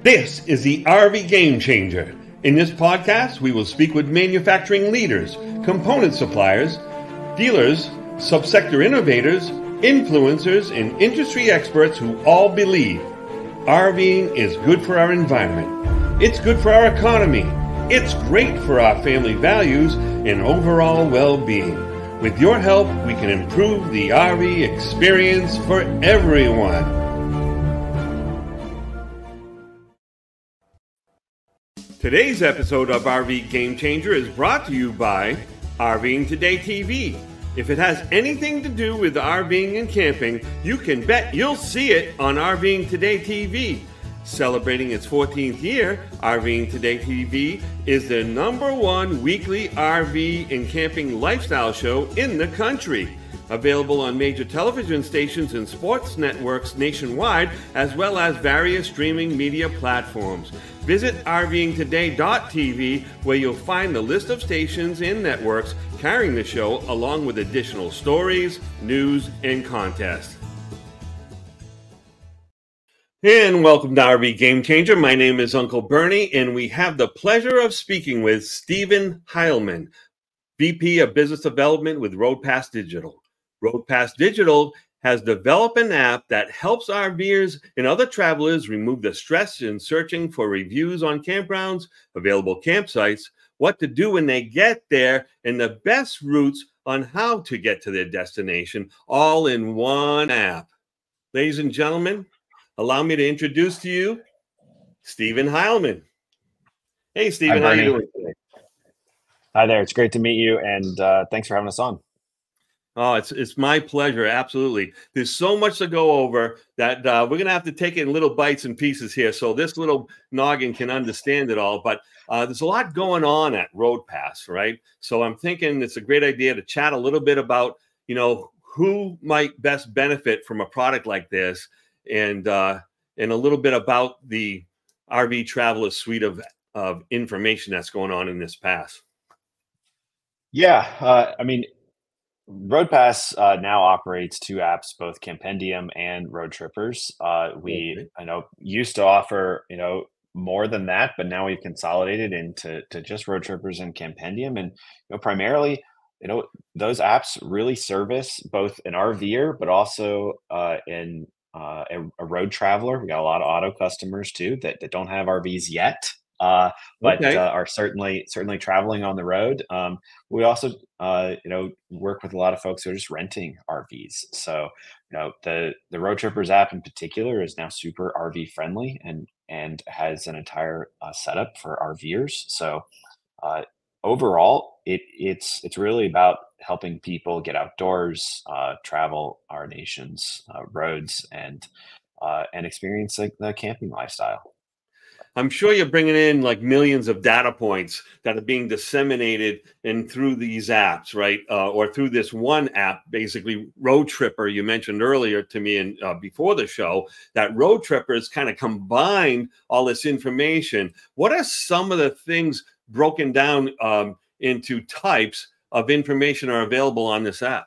This is the RV Game Changer. In this podcast, we will speak with manufacturing leaders, component suppliers, dealers, subsector innovators, influencers, and industry experts who all believe RVing is good for our environment. It's good for our economy. It's great for our family values and overall well-being. With your help, we can improve the RV experience for everyone. Today's episode of RV Game Changer is brought to you by RVing Today TV. If it has anything to do with RVing and camping, you can bet you'll see it on RVing Today TV. Celebrating its 14th year, RVing Today TV is the #1 weekly RV and camping lifestyle show in the country. Available on major television stations and sports networks nationwide, as well as various streaming media platforms. Visit rvingtoday.tv, where you'll find the list of stations and networks carrying the show, along with additional stories, news, and contests. And welcome to RV Game Changer. My name is Uncle Bernie, and we have the pleasure of speaking with Stephen Hileman, VP of Business Development with Roadtrippers Digital. Roadtrippers Digital has developed an app that helps RVers and other travelers remove the stress in searching for reviews on campgrounds, available campsites, what to do when they get there, and the best routes on how to get to their destination, all in one app. Ladies and gentlemen, allow me to introduce to you Stephen Hileman. Hey, Stephen, how are you doing today? Hi there. It's great to meet you, and thanks for having us on. Oh, it's my pleasure. Absolutely. There's so much to go over that we're going to have to take it in little bites and pieces here, so this little noggin can understand it all. But there's a lot going on at Roadtrippers, right? So I'm thinking it's a great idea to chat a little bit about, who might best benefit from a product like this, and a little bit about the RV Traveler suite of information that's going on in this pass. Yeah, Roadpass now operates two apps, both Campendium and Roadtrippers. I know used to offer more than that, but now we've consolidated into just Roadtrippers and Campendium, and primarily those apps really service both an RVer, but also in a road traveler. We got a lot of auto customers too that don't have RVs yet, but are certainly traveling on the road. We also work with a lot of folks who are just renting RVs. So the Roadtrippers app in particular is now super RV friendly and has an entire setup for RVers. So overall, it's really about helping people get outdoors, travel our nation's roads, and experience the camping lifestyle. I'm sure you're bringing in like millions of data points that are being disseminated through these apps, right? Or through this one app, basically Roadtripper. You mentioned earlier to me and before the show that Roadtrippers kind of combined all this information. What are some of the things broken down into types of information are available on this app?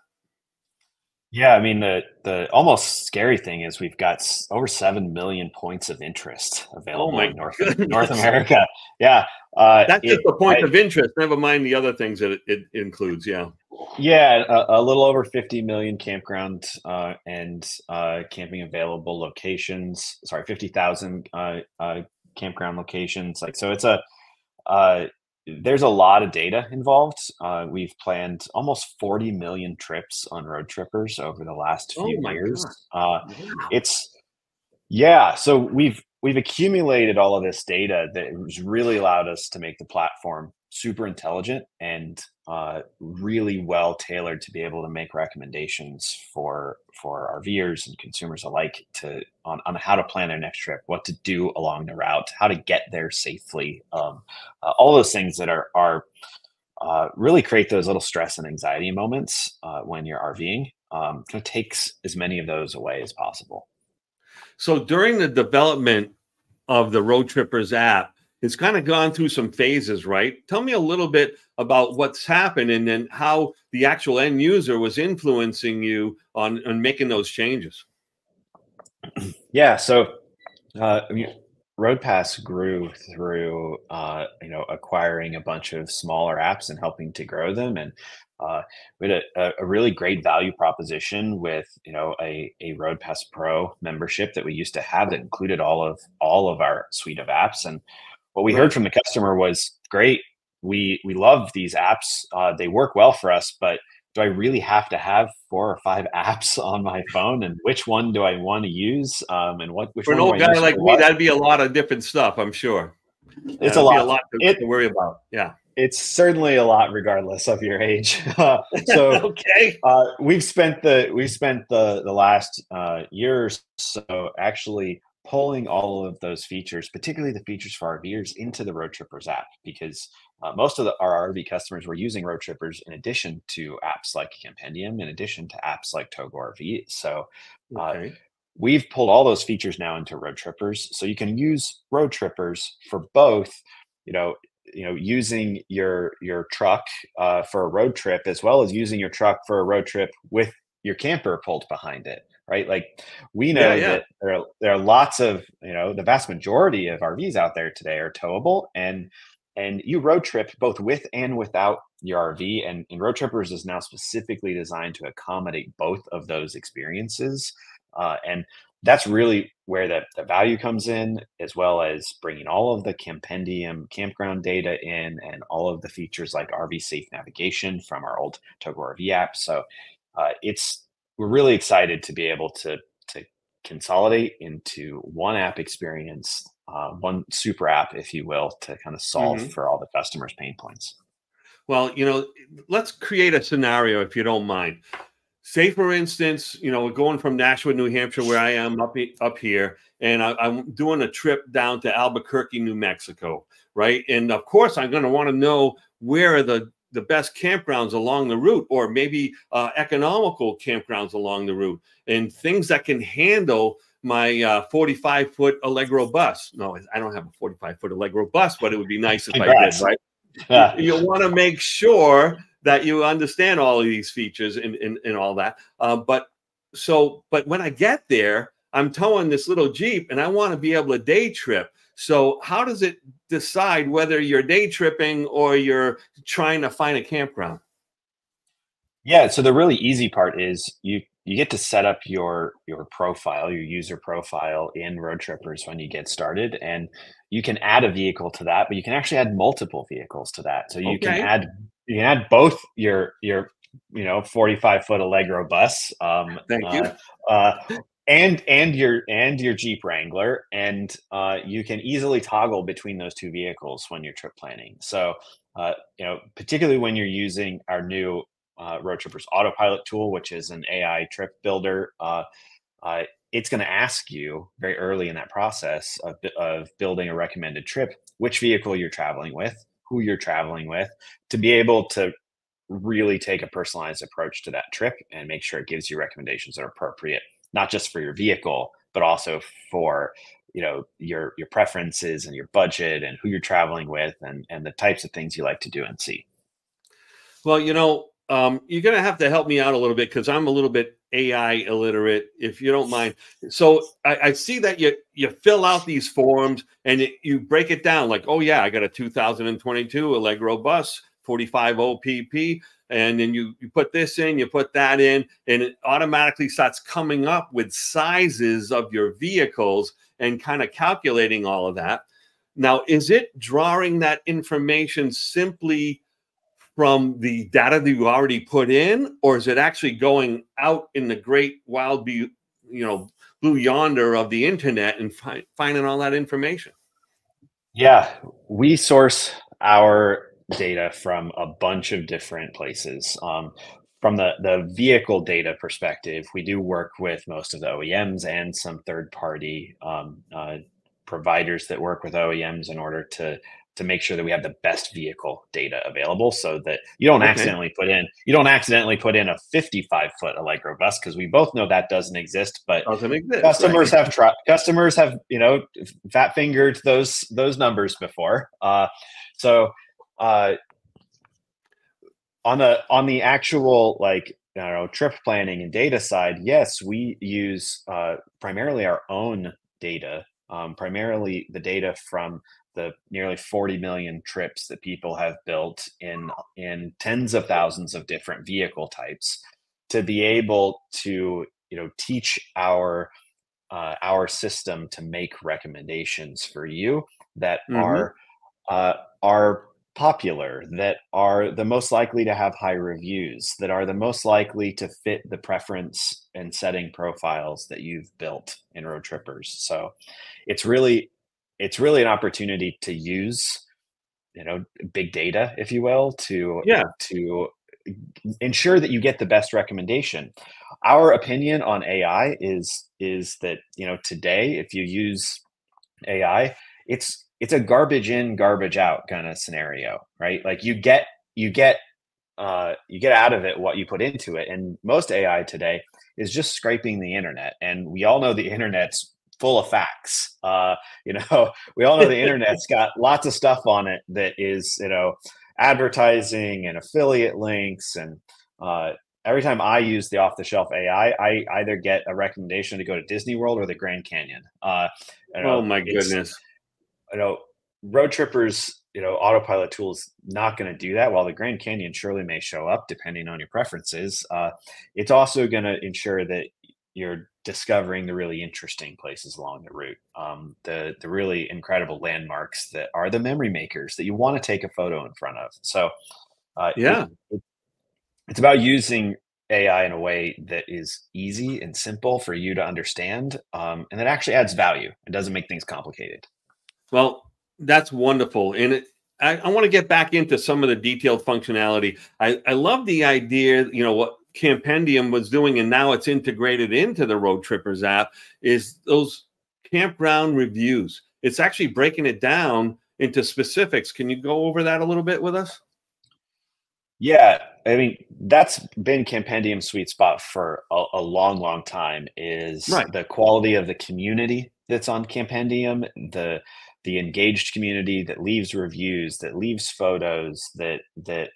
Yeah, I mean, the almost scary thing is we've got over 7 million points of interest available in North America. Yeah. That's just the point of interest, never mind the other things that it includes, yeah. Yeah, a little over 50 million campground and camping available locations. Sorry, 50,000 campground locations. So it's there's a lot of data involved. We've planned almost 40 million trips on Roadtrippers over the last few years. So we've accumulated all of this data that has really allowed us to make the platform super intelligent and really well tailored to be able to make recommendations for RVers and consumers alike on how to plan their next trip, what to do along the route, how to get there safely, all those things that are really create those little stress and anxiety moments when you're RVing. It takes as many of those away as possible. So during the development of the Roadtrippers app, it's kind of gone through some phases, right? Tell me a little bit about what's happened and then how the actual end user was influencing you on making those changes. Yeah, so RoadPass grew through acquiring a bunch of smaller apps and helping to grow them, and we had a really great value proposition with a RoadPass Pro membership that we used to have that included all of our suite of apps. And what we heard Right. from the customer was, great, we love these apps, they work well for us, but do I really have to have 4 or 5 apps on my phone? And which one do I want to use? And which For an one do I old guy use like for me, what? that'd be a lot of different stuff, I'm sure. It's a That'd be a lot. lot to worry about. Yeah. It's certainly a lot, regardless of your age. So Okay. we've spent the last year or so actually pulling all of those features, particularly the features for RVers, into the Roadtrippers app, because most of our RV customers were using Roadtrippers in addition to apps like Campendium, in addition to apps like Togo RV. So uh, Okay. we've pulled all those features now into Roadtrippers, so you can use Roadtrippers for both, you know, using your truck for a road trip, as well as using your truck for a road trip with your camper pulled behind it, right? Like, we Yeah, know yeah. that there are lots of, the vast majority of RVs out there today are towable, and you road trip both with and without your RV, and Road Trippers is now specifically designed to accommodate both of those experiences, and that's really where the value comes in, as well as bringing all of the Campendium campground data in, and all of the features like RV safe navigation from our old Togo RV app. So we're really excited to be able to consolidate into one app experience, one super app, if you will, to kind of solve Hmm. for all the customers' pain points. Well, let's create a scenario if you don't mind. Say, for instance, we're going from Nashua, New Hampshire, where I am up here, and I'm doing a trip down to Albuquerque, New Mexico, right? And of course, I'm going to want to know where are the best campgrounds along the route, or maybe economical campgrounds along the route, and things that can handle my 45-foot Allegro bus. No, I don't have a 45-foot Allegro bus, but it would be nice if I did, Congrats. right? You want to make sure that you understand all of these features and all that. But when I get there, I'm towing this little Jeep and I want to be able to day trip. So how does it decide whether you're day tripping or you're trying to find a campground? Yeah, so the really easy part is you get to set up your profile, your user profile in Road Trippers when you get started, and you can add a vehicle to that, but you can actually add multiple vehicles to that. So Okay. you can add both your 45-foot Allegro bus, Thank you. uh, and your Jeep Wrangler, and you can easily toggle between those two vehicles when you're trip planning. So particularly when you're using our new Road Trippers Autopilot tool, which is an AI trip builder. Uh, it's going to ask you very early in that process of building a recommended trip, which vehicle you're traveling with, who you're traveling with, to be able to really take a personalized approach to that trip and make sure it gives you recommendations that are appropriate, not just for your vehicle, but also for your preferences and your budget and who you're traveling with, and the types of things you like to do and see. Well, you're going to have to help me out a little bit because I'm a little bit AI illiterate, if you don't mind. So I see that you fill out these forms and you break it down like, oh yeah, I got a 2022 Allegro bus, 45 OPP, and then you put this in, you put that in, and it automatically starts coming up with sizes of your vehicles and kind of calculating all of that. Now, is it drawing that information simply from the data that you already put in, or is it actually going out in the great wild, blue yonder of the internet and finding all that information? Yeah, we source our data from a bunch of different places. From the vehicle data perspective, we do work with most of the OEMs and some third party providers that work with OEMs in order to make sure that we have the best vehicle data available, so that Okay. you don't accidentally put in a 55-foot Allegro bus, because we both know that doesn't exist. But Doesn't exist, right? customers have fat fingered those numbers before. So uh, on the actual, like, I don't know, trip planning and data side, yes, we use primarily our own data primarily the data from the nearly 40 million trips that people have built in tens of thousands of different vehicle types, to be able to teach our system to make recommendations for you that Hmm. are popular, that are the most likely to have high reviews, that are the most likely to fit the preference and setting profiles that you've built in Roadtrippers. So it's really an opportunity to use big data, if you will, Yeah. to ensure that you get the best recommendation. Our opinion on AI is that today, if you use AI, it's a garbage in, garbage out kind of scenario, right? Like you get you get out of it what you put into it, and most AI today is just scraping the internet, and we all know the internet's full of facts. We all know the internet's got lots of stuff on it that is advertising and affiliate links, and every time I use the off the shelf AI, I either get a recommendation to go to Disney World or the Grand Canyon. Oh my It's goodness. Road Trippers, autopilot tool is not going to do that. While the Grand Canyon surely may show up depending on your preferences, it's also going to ensure that you're discovering the really interesting places along the route, the really incredible landmarks that are the memory makers that you want to take a photo in front of. So uh, it, Yeah. it's about using AI in a way that is easy and simple for you to understand, and that actually adds value and doesn't make things complicated. Well, that's wonderful. And I want to get back into some of the detailed functionality. I love the idea, what Campendium was doing, and now it's integrated into the Roadtrippers app, is those campground reviews. It's actually breaking it down into specifics. Can you go over that a little bit with us? Yeah, I mean, that's been Campendium's sweet spot for a long, long time, is Right. the quality of the community that's on Campendium, the engaged community that leaves reviews, that leaves photos, that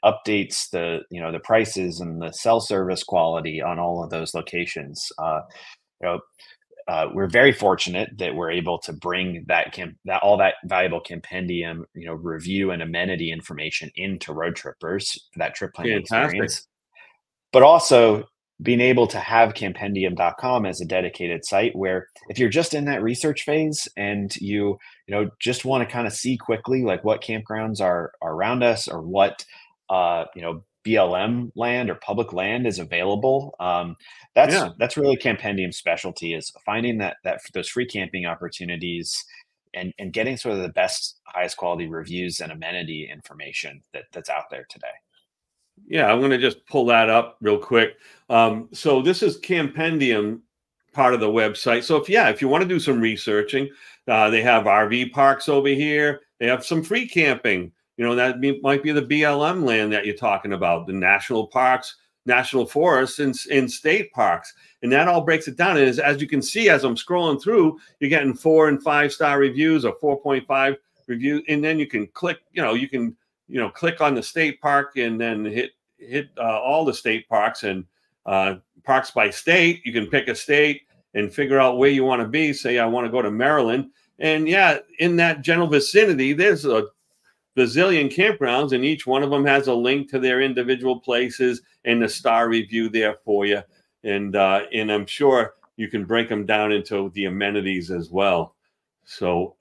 updates the prices and the cell service quality on all of those locations. You know, we're very fortunate that we're able to bring that all that valuable compendium, review and amenity information into Road Trippers for that trip planning Fantastic. experience, but also being able to have campendium.com as a dedicated site where, if you're just in that research phase and just want to kind of see quickly like what campgrounds are around us, or what BLM land or public land is available. Yeah. That's really Campendium's specialty, is finding that those free camping opportunities, and getting sort of the best, highest quality reviews and amenity information that's out there today. Yeah, I'm going to just pull that up real quick. So this is Campendium, part of the website. So if you want to do some researching, they have RV parks over here. They have some free camping. Might be the BLM land that you're talking about, the national parks, national forests, and state parks. And that all breaks it down. And as you can see, as I'm scrolling through, you're getting 4 and 5 star reviews, or 4.5 reviews. And then you can click, click on the state park, and then hit all the state parks, and parks by state. You can pick a state and figure out where you want to be. Say, I want to go to Maryland. And yeah, in that general vicinity, there's a bazillion campgrounds, and each one of them has a link to their individual places and the star review there for you. And I'm sure you can break them down into the amenities as well. So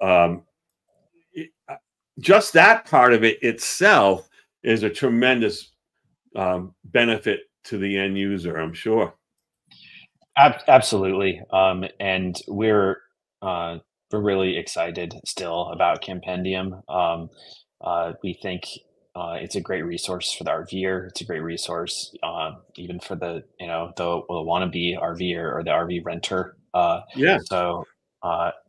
just that part of it itself is a tremendous benefit to the end user, I'm sure. Absolutely, and we're really excited still about Campendium. We think it's a great resource for the RVer. It's a great resource, even for the wannabe RVer or the RV renter. Yeah. So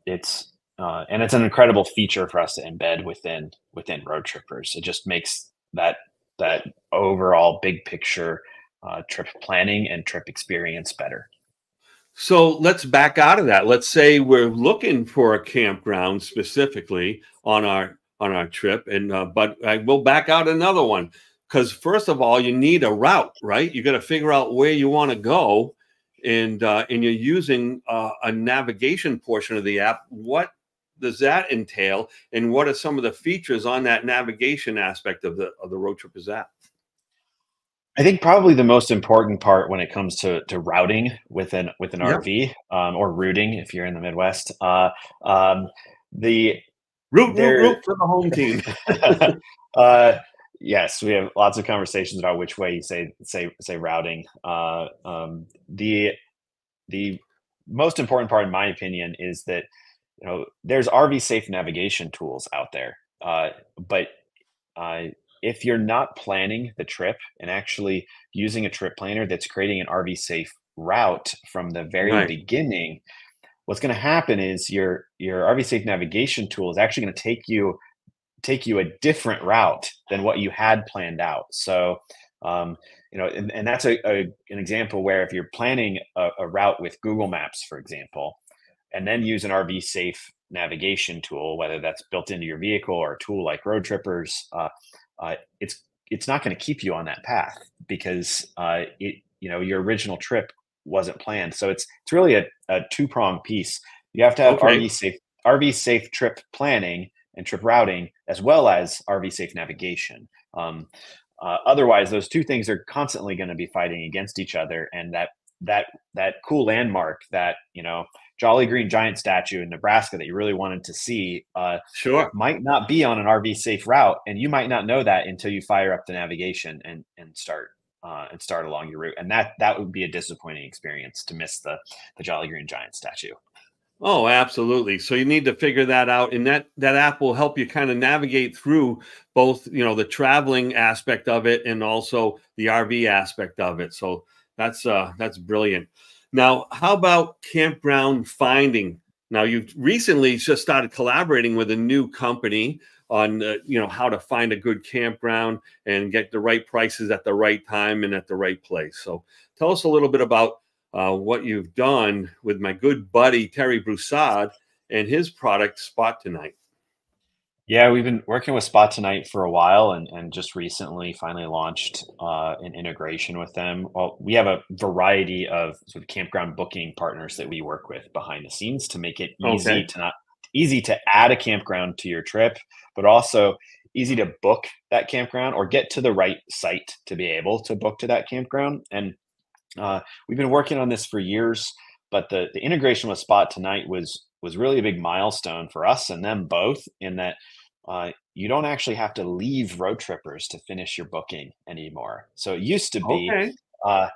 it's an incredible feature for us to embed within Road Trippers. It just makes that overall big picture trip planning and trip experience better. So let's back out of that. Let's say we're looking for a campground specifically on our trip, and but I will back out another one, because first of all, you need a route, right? You got to figure out where you want to go, and you're using a navigation portion of the app. What does that entail, and what are some of the features on that navigation aspect of the Roadtrippers app? I think probably the most important part when it comes to routing with an Yep. RV, or routing if you're in the Midwest, the Root there for the home team. uh, yes, we have lots of conversations about which way you say routing. The most important part, in my opinion, is that there's RV safe navigation tools out there, but uh, if you're not planning the trip and actually using a trip planner that's creating an RV safe route from the very Right. beginning, what's going to happen is your RV safe navigation tool is actually going to take you a different route than what you had planned out. So, and that's an example where if you're planning a route with Google Maps, for example, and then use an RV safe navigation tool, whether that's built into your vehicle or a tool like Roadtrippers, uh, it's not going to keep you on that path because your original trip wasn't planned. So it's really a two-pronged piece. You have to have Okay. RV safe trip planning and trip routing, as well as RV safe navigation. Otherwise, those two things are constantly going to be fighting against each other, and that cool landmark, that Jolly Green Giant statue in Nebraska that you really wanted to see, Sure. might not be on an RV safe route, and you might not know that until you fire up the navigation and start along your route, and that would be a disappointing experience to miss the Jolly Green Giant statue. Oh, absolutely. So you need to figure that out, and that app will help you kind of navigate through both, the traveling aspect of it and also the RV aspect of it. So that's brilliant. Now, how about campground finding? Now, you've recently just started collaborating with a new company on how to find a good campground and get the right prices at the right time and at the right place. So tell us a little bit about what you've done with my good buddy Terry Broussard and his product Spot Tonight. Yeah, we've been working with Spot Tonight for a while, and just recently finally launched an integration with them. Well, we have a variety of sort of campground booking partners that we work with behind the scenes to make it Okay. easy to add a campground to your trip, but also easy to book that campground or get to the right site to be able to book to that campground. And we've been working on this for years, but the integration with Spot Tonight was really a big milestone for us and them both, in that you don't actually have to leave Roadtrippers to finish your booking anymore. So Okay. it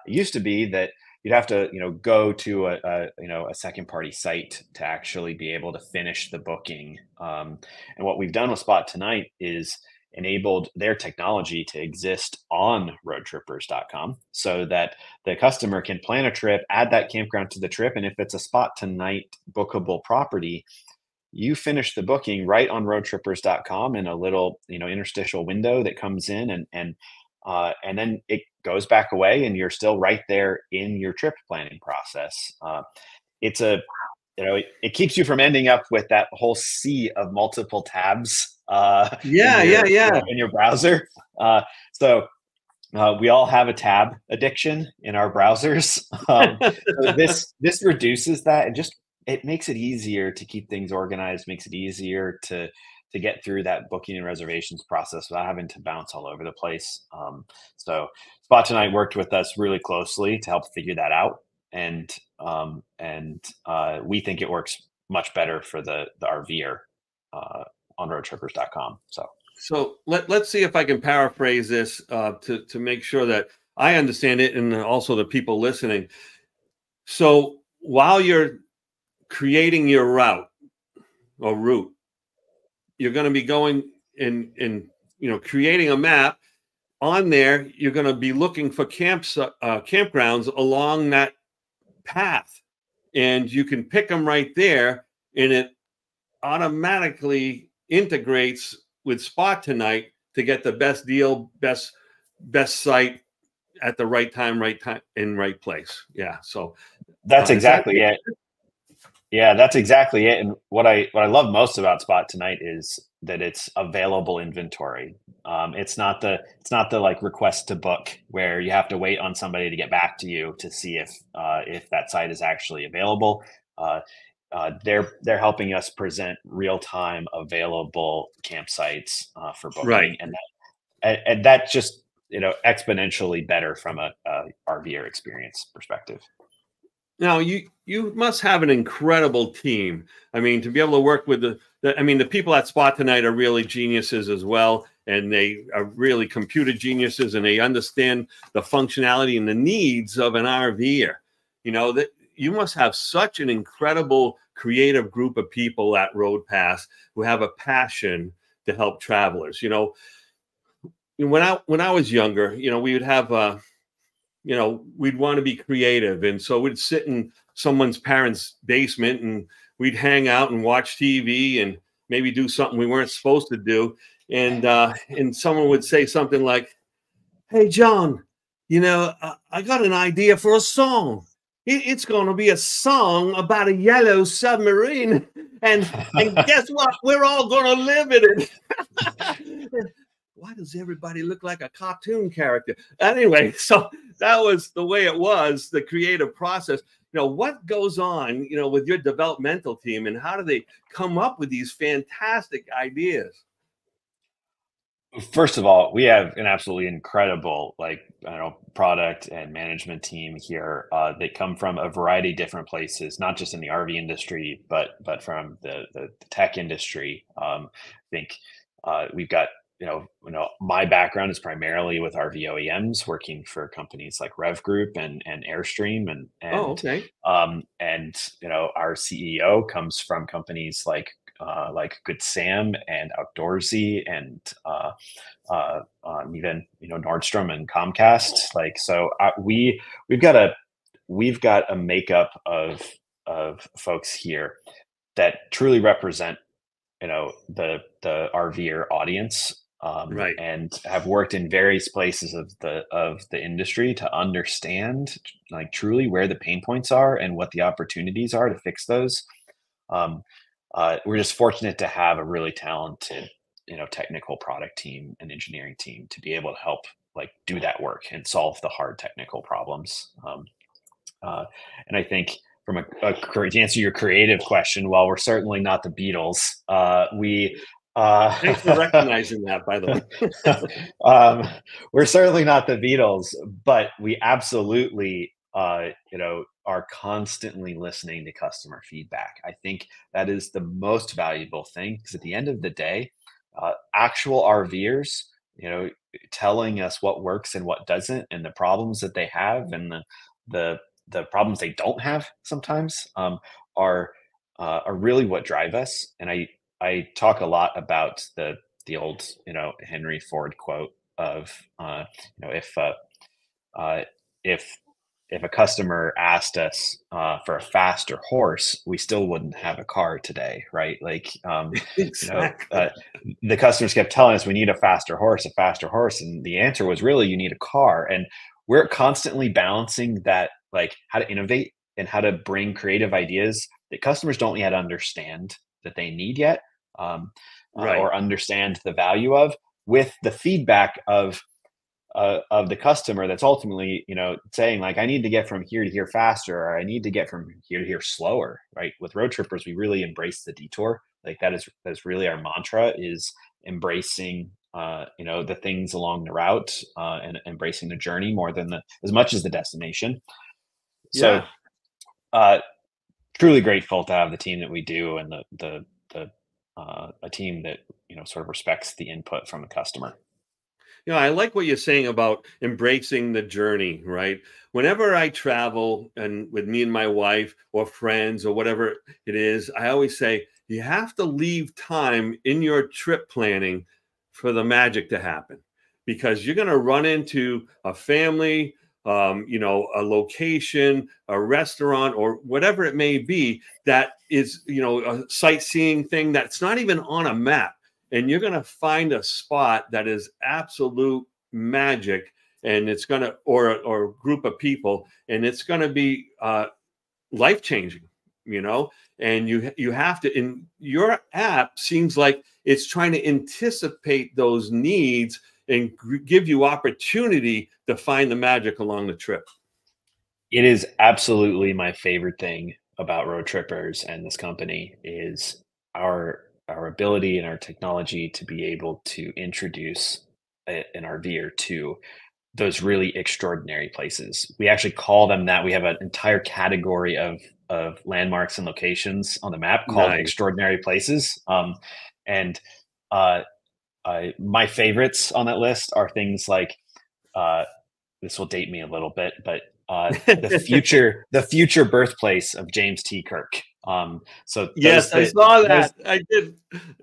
used to be that you'd have to go to a second party site to actually be able to finish the booking. And what we've done with Spot Tonight is enabled their technology to exist on roadtrippers.com so that the customer can plan a trip, add that campground to the trip, and if it's a Spot Tonight bookable property, you finish the booking right on roadtrippers.com in a little interstitial window that comes in, and then it goes back away, and you're still right there in your trip planning process. It's a it keeps you from ending up with that whole sea of multiple tabs in Yeah, yeah, your yeah. in your browser. So we all have a tab addiction in our browsers. So this reduces that, and just it makes it easier to keep things organized, makes it easier to get through that booking and reservations process without having to bounce all over the place. So Spot Tonight worked with us really closely to help figure that out, and we think it works much better for the RVer on roadtrippers.com. So let's see if I can paraphrase this to make sure that I understand it and also the people listening. So while you're creating your route, you're going to be going in creating a map. On there, you're going to be looking for campgrounds along that path, and you can pick them right there, and it automatically integrates with Spot Tonight to get the best deal, best site at the right time, in right place. Yeah. So That's is that exactly it. Yeah, that's exactly it. And what I love most about Spot Tonight is that it's available inventory. It's not the like request to book where you have to wait on somebody to get back to you to see if that site is actually available. Uh, they're helping us present real time available campsites for Right. booking, and that just exponentially better from a RVer experience perspective. Now you must have an incredible team. I mean, to be able to work with the people at Spot Tonight are really geniuses as well, and they are really computer geniuses, and they understand the functionality and the needs of an RVer. That you must have such an incredible creative group of people at Road Pass who have a passion to help travelers. When I was younger, we would have we'd want to be creative. And so we'd sit in someone's parents' basement and we'd hang out and watch TV and maybe do something we weren't supposed to do. And someone would say something like, "Hey, John, I got an idea for a song. It's going to be a song about a yellow submarine. And guess what? We're all going to live in it." Why does everybody look like a cartoon character? Anyway, so that was the way it was, the creative process. What goes on, with your developmental team, and how do they come up with these fantastic ideas? First of all, we have an absolutely incredible, product and management team here that come from a variety of different places, not just in the RV industry, but from the tech industry. I think we've got my background is primarily with RV OEMs, working for companies like Rev Group and Airstream, and Oh, okay. our CEO comes from companies like Good Sam and Outdoorsy and even Nordstrom and Comcast. We've got a makeup of folks here that truly represent the RVer audience, Right. and have worked in various places of the industry to understand truly where the pain points are and what the opportunities are to fix those. We're just fortunate to have a really talented technical product team and engineering team to be able to help do that work and solve the hard technical problems. And I think from to answer your creative question, while we're certainly not the Beatles, Thanks for recognizing that, by the way. We're certainly not the Beatles, but we absolutely, are constantly listening to customer feedback. I think that is the most valuable thing, because at the end of the day, actual RVers, telling us what works and what doesn't, and the problems that they have, and the problems they don't have sometimes, are really what drive us. And I talk a lot about the old Henry Ford quote of if a customer asked us for a faster horse, we still wouldn't have a car today, right? Exactly. The customers kept telling us we need a faster horse, and the answer was really you need a car. And we're constantly balancing that, how to innovate and how to bring creative ideas that customers don't yet understand that they need yet, Right. or understand the value of, with the feedback of the customer that's ultimately saying I need to get from here to here faster, or I need to get from here to here slower. Right? With Roadtrippers, we really embrace the detour. That is really our mantra, is embracing the things along the route, and embracing the journey more than as much as the destination. So truly grateful to have the team that we do, and a team that sort of respects the input from the customer. I like what you're saying about embracing the journey, right? Whenever I travel, and with me and my wife or friends or whatever it is, I always say you have to leave time in your trip planning for the magic to happen, because you're going to run into a family, a location, a restaurant, or whatever it may be, that is, a sightseeing thing that's not even on a map. And you're going to find a spot that is absolute magic, and it's going to, or a group of people, and it's going to be life-changing, and you have to, in your app seems like it's trying to anticipate those needs and give you opportunity to find the magic along the trip. It is absolutely my favorite thing about Road Trippers and this company is our ability and our technology to be able to introduce an RVer to those really extraordinary places. We actually call them that. We have an entire category of landmarks and locations on the map called Nice. extraordinary places. And uh, my favorites on that list are things like this will date me a little bit, but the future birthplace of James T. Kirk. So Yes, I saw that. I did.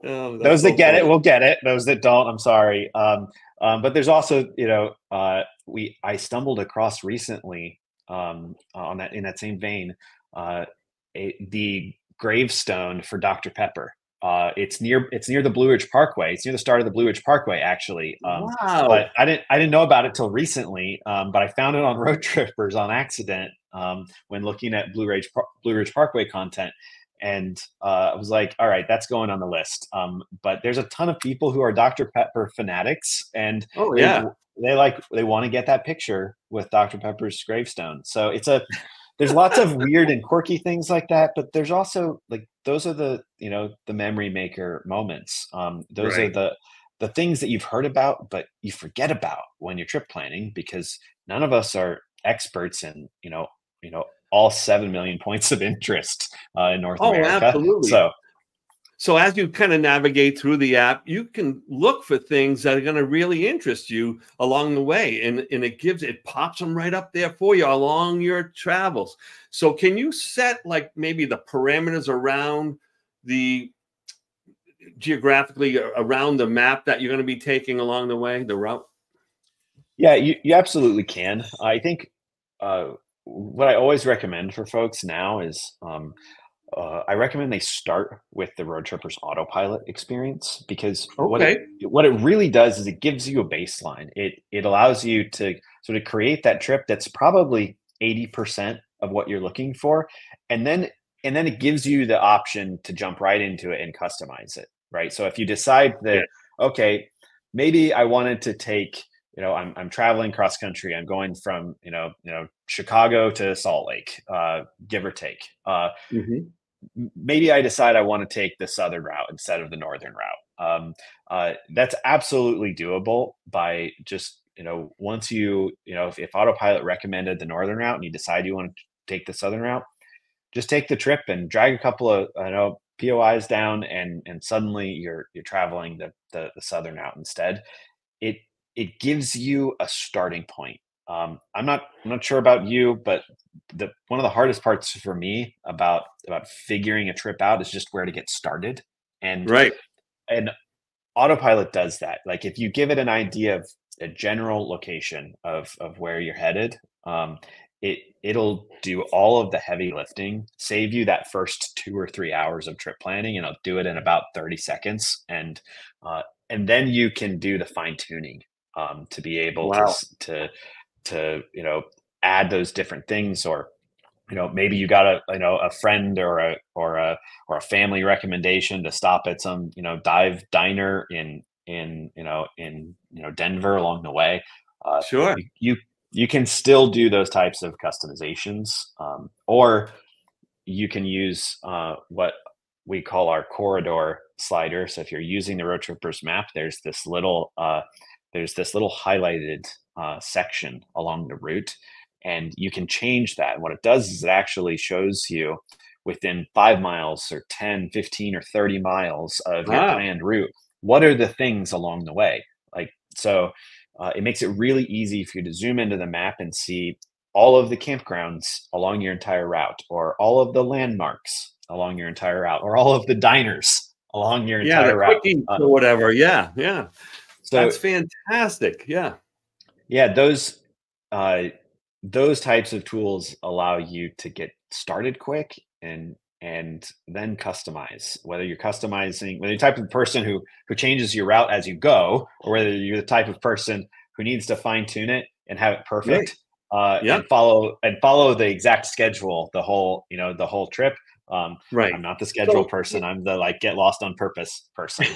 Oh, that's those that so get it funny. will get it. Those that don't, I'm sorry. But there's also, I stumbled across recently on that in that same vein, the gravestone for Dr. Pepper. It's near the Blue Ridge Parkway. It's near the start of the Blue Ridge Parkway, actually. But Wow. I didn't know about it till recently. But I found it on Road Trippers on accident when looking at Blue Ridge Parkway content. And I was like, all right, that's going on the list. But there's a ton of people who are Dr. Pepper fanatics, and Oh they yeah. they want to get that picture with Dr. Pepper's gravestone. So there's lots of weird and quirky things like that, but there's also like those are the memory maker moments. Those are Right. the things that you've heard about, but you forget about when you're trip planning because none of us are experts in all 7 million points of interest in North Oh, America. absolutely. So So as you kind of navigate through the app, you can look for things that are going to really interest you along the way. And it pops them right up there for you along your travels. So can you set like maybe the parameters around the geographically around the map that you're going to be taking along the way, the route? yeah, you absolutely can. I think uh, what I always recommend for folks now is I recommend they start with the Road Trippers autopilot experience because Okay. what it really does is it gives you a baseline. It allows you to sort of create that trip that's probably 80% of what you're looking for, and then it gives you the option to jump right into it and customize it. Right. So if you decide Yeah. that okay, maybe I wanted to take I'm traveling cross country. I'm going from Chicago to Salt Lake, give or take. Mhm. Maybe I decide I want to take the southern route instead of the northern route. That's absolutely doable by just once if autopilot recommended the northern route and you decide you want to take the southern route, just take the trip and drag a couple of POIs down, and suddenly you're traveling the southern route instead. It it gives you a starting point. I'm not sure about you, but the one of the hardest parts for me about figuring a trip out is just where to get started. And Right. and autopilot does that. Like if you give it an idea of a general location of where you're headed, it'll do all of the heavy lifting, save you that first 2 or 3 hours of trip planning, and it'll do it in about 30 seconds. And then you can do the fine tuning to be able Wow. to add those different things, or maybe you got a friend or a family recommendation to stop at some dive diner in Denver along the way. uh, Sure. you can still do those types of customizations, or you can use what we call our corridor slider. So if you're using the Road Trippers map, there's this little highlighted section along the route, and you can change that. And what it does is it actually shows you within 5 miles or 10, 15, or 30 miles of your Ah, planned route, what are the things along the way? Like, so it makes it really easy for you to zoom into the map and see all of the campgrounds along your entire route, or all of the landmarks along your entire route, or all of the diners along your yeah, the entire route. quickie or whatever. Yeah, yeah. So That's fantastic. Yeah. yeah, uh, those types of tools allow you to get started quick and then customize. Whether you're customizing, whether you're the type of person who changes your route as you go, or whether you're the type of person who needs to fine tune it and have it Right. perfect, Yeah. and follow the exact schedule the whole trip. Right. I'm not the schedule So person. I'm the like get lost on purpose person.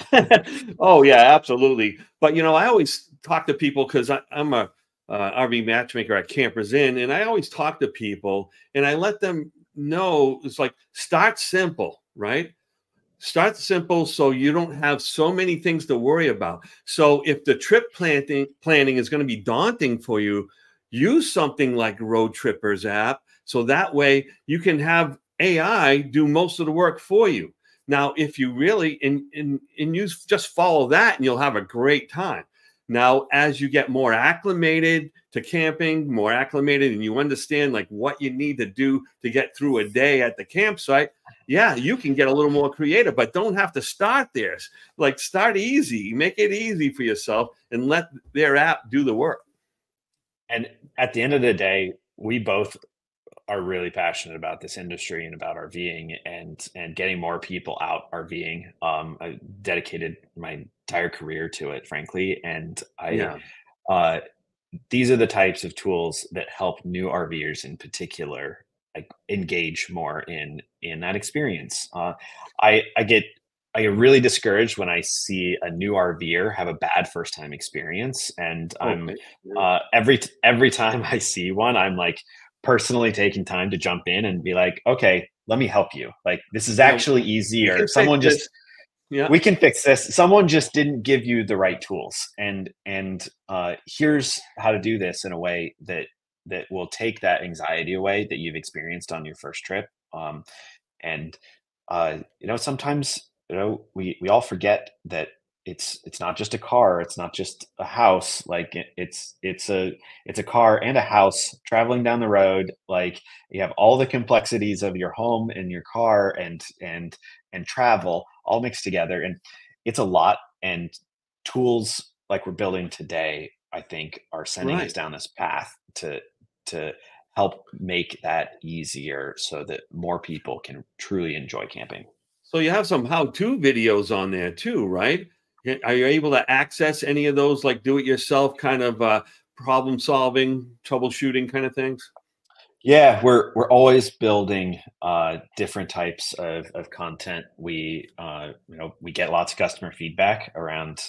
oh yeah, absolutely. But I always talk to people because I'm a RV matchmaker at Campers Inn, and I always talk to people and I let them know is like start simple, right? Start simple so you don't have so many things to worry about. So if the trip planning is going to be daunting for you, use something like Roadtrippers app so that way you can have AI do most of the work for you. Now, if you really and you just follow that and you'll have a great time. Now, as you get more acclimated to camping, more acclimated, and you understand like what you need to do to get through a day at the campsite, yeah, you can get a little more creative, but don't have to start there. Like start easy, make it easy for yourself and let their app do the work. And at the end of the day, we both are really passionate about this industry and about RVing and getting more people out RVing. I dedicated my entire career to it, frankly, and I Yeah. uh, these are the types of tools that help new RVers in particular like engage more in that experience. I get really discouraged when I see a new RVer have a bad first time experience, and I'm Okay. Yeah. every time I see one, I'm like personally taking time to jump in and be like, okay, let me help you. Like this is Yeah. actually We easier. can fix Someone this. just Yeah. we can fix this. Someone just didn't give you the right tools, and here's how to do this in a way that will take that anxiety away that you've experienced on your first trip. And sometimes we all forget that it's not just a car, it's not just a house. Like it's a car and a house traveling down the road. Like you have all the complexities of your home and your car and travel all mixed together, and it's a lot. And tools like we're building today, I think, are sending us Right. down this path to help make that easier so that more people can truly enjoy camping. So you have some how-to videos on there too, right? Are you able to access any of those like do it yourself kind of problem solving, troubleshooting kind of things? Yeah, we're always building different types of content. We get lots of customer feedback around,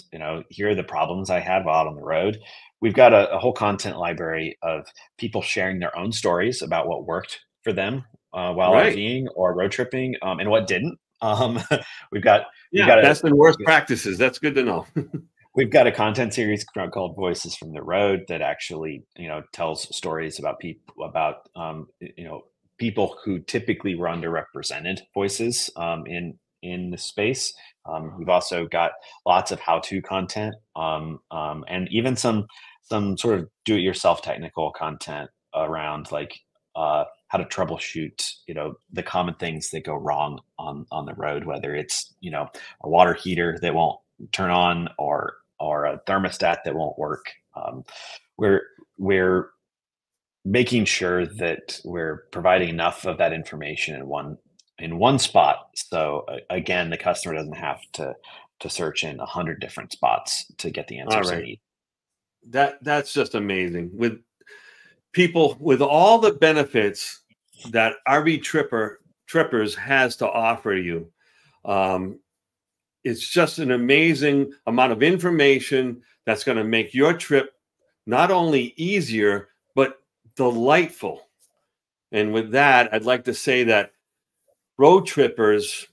here are the problems I had while out on the road. We've got a whole content library of people sharing their own stories about what worked for them while Right. RVing or road tripping, and what didn't. Um, we've got we've Yeah, got a best and worst practices. That's good to know. We've got a content series called Voices from the Road that actually, tells stories about people who typically were underrepresented voices in the space. We've also got lots of how-to content, and even some sort of do-it-yourself technical content around like how to troubleshoot, the common things that go wrong on the road, whether it's a water heater that won't turn on or a thermostat that won't work. We're we're making sure that we're providing enough of that information in one spot. So again, the customer doesn't have to search in 100 different spots to get the All answers they right. need. That's just amazing. With people with all the benefits that Trippers has to offer you. Um, it's just an amazing amount of information that's going to make your trip not only easier but delightful. And with that, I'd like to say that Road Trippers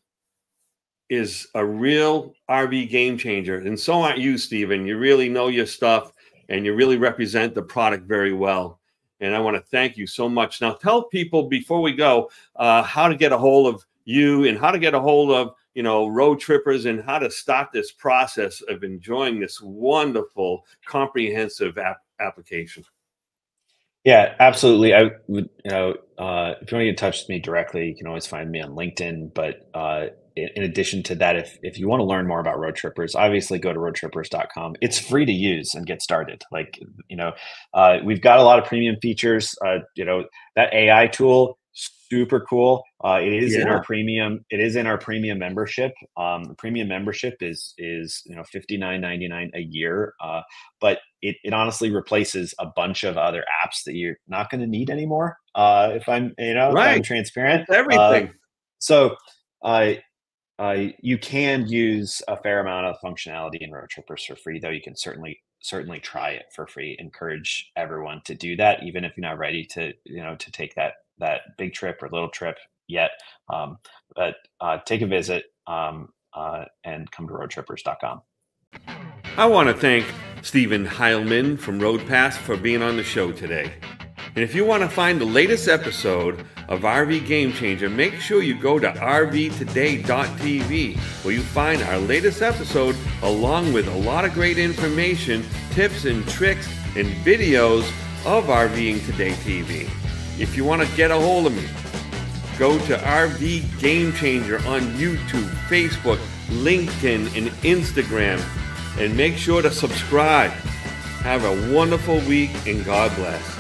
is a real RV game changer. And so aren't you, Stephen. You really know your stuff and you really represent the product very well. And I want to thank you so much. Now, tell people before we go how to get a hold of you and how to get a hold of Road Trippers and how to start this process of enjoying this wonderful, comprehensive application. Yeah, absolutely. I would, if you want to get in touch with me directly, you can always find me on LinkedIn. But in addition to that, if you want to learn more about Road Trippers, obviously go to roadtrippers.com. It's free to use and get started. Like, we've got a lot of premium features. That AI tool, super cool. It is in Yeah, our premium. It is in our premium membership. The premium membership is $59.99 a year. But it honestly replaces a bunch of other apps that you're not going to need anymore. If I'm right. transparent. That's everything. So you can use a fair amount of functionality in Road Trippers for free, though you can certainly try it for free. Encourage everyone to do that, even if you're not ready to take that big trip or little trip yet. But take a visit and come to roadtrippers.com. I want to thank Stephen Hileman from RoadPass for being on the show today. And if you want to find the latest episode of RV Game Changer, make sure you go to rvtoday.tv, where you find our latest episode along with a lot of great information, tips and tricks, and videos of RVing Today TV. If you want to get a hold of me, go to RV Game Changer on YouTube, Facebook, LinkedIn, and Instagram, and make sure to subscribe. Have a wonderful week, and God bless.